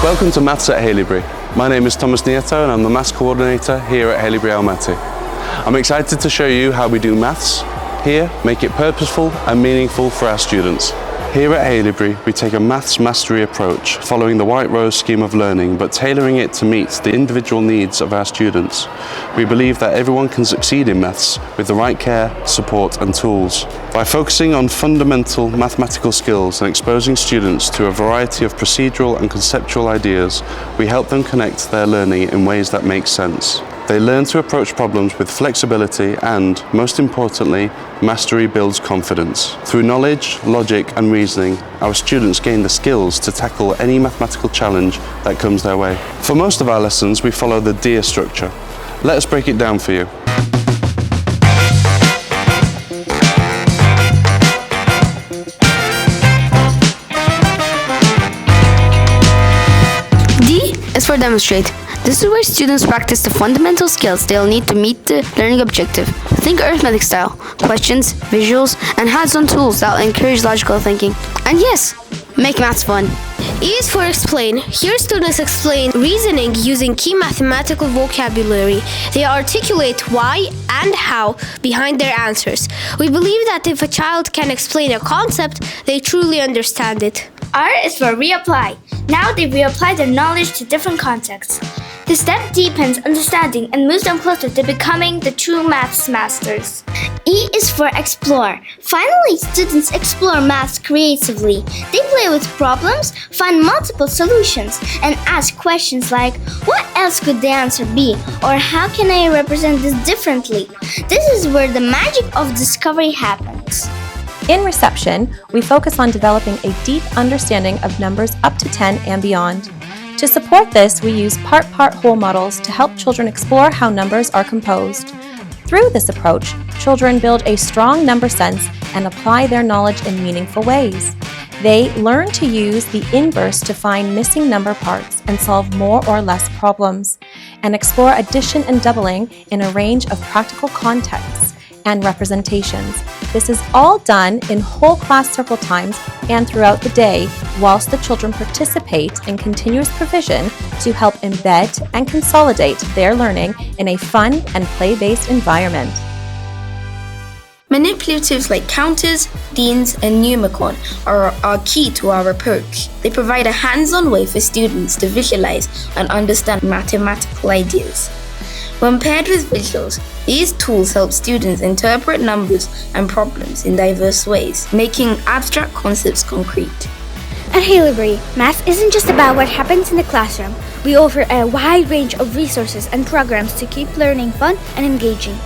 Welcome to Maths at Haileybury. My name is Thomas Nieto and I'm the Maths Coordinator here at Haileybury Almaty. I'm excited to show you how we do maths here, make it purposeful and meaningful for our students. Here at Haileybury, we take a maths mastery approach, following the White Rose scheme of learning, but tailoring it to meet the individual needs of our students. We believe that everyone can succeed in maths with the right care, support and tools. By focusing on fundamental mathematical skills and exposing students to a variety of procedural and conceptual ideas, we help them connect their learning in ways that make sense. They learn to approach problems with flexibility and, most importantly, mastery builds confidence. Through knowledge, logic and reasoning, our students gain the skills to tackle any mathematical challenge that comes their way. For most of our lessons, we follow the DERE structure. Let us break it down for you. D is for demonstrate. This is where students practice the fundamental skills they'll need to meet the learning objective. Think arithmetic style, questions, visuals, and hands-on tools that'll encourage logical thinking. And yes, make maths fun. E is for explain. Here students explain reasoning using key mathematical vocabulary. They articulate why and how behind their answers. We believe that if a child can explain a concept, they truly understand it. R is for reapply. Now they reapply their knowledge to different contexts. This step deepens understanding and moves them closer to becoming the true maths masters. E is for explore. Finally, students explore maths creatively. They play with problems, find multiple solutions, and ask questions like, what else could the answer be? Or how can I represent this differently? This is where the magic of discovery happens. In reception, we focus on developing a deep understanding of numbers up to 10 and beyond. To support this, we use part-whole models to help children explore how numbers are composed. Through this approach, children build a strong number sense and apply their knowledge in meaningful ways. They learn to use the inverse to find missing number parts and solve more or less problems, and explore addition and doubling in a range of practical contexts and representations. This is all done in whole class circle times and throughout the day, whilst the children participate in continuous provision to help embed and consolidate their learning in a fun and play-based environment. Manipulatives like counters, dienes, and Numicon are key to our approach. They provide a hands-on way for students to visualize and understand mathematical ideas. When paired with visuals, these tools help students interpret numbers and problems in diverse ways, making abstract concepts concrete. At Haileybury, math isn't just about what happens in the classroom. We offer a wide range of resources and programs to keep learning fun and engaging.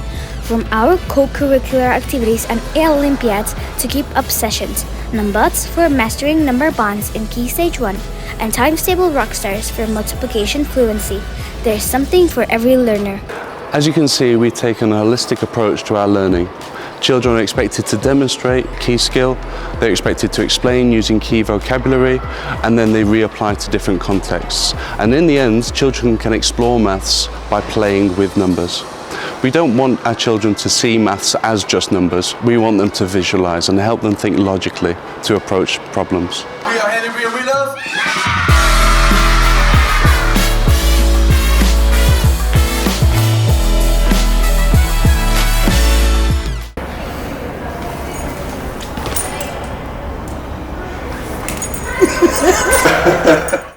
From our co-curricular activities and Olympiads to keep up sessions, Numbots for mastering number bonds in Key Stage 1, and Times Table Rockstars for multiplication fluency. There's something for every learner. As you can see, we take an holistic approach to our learning. Children are expected to demonstrate key skill, they're expected to explain using key vocabulary, and then they reapply to different contexts. And in the end, children can explore maths by playing with numbers. We don't want our children to see maths as just numbers. We want them to visualize and help them think logically to approach problems. We are Haileybury and we love. Ha ha ha.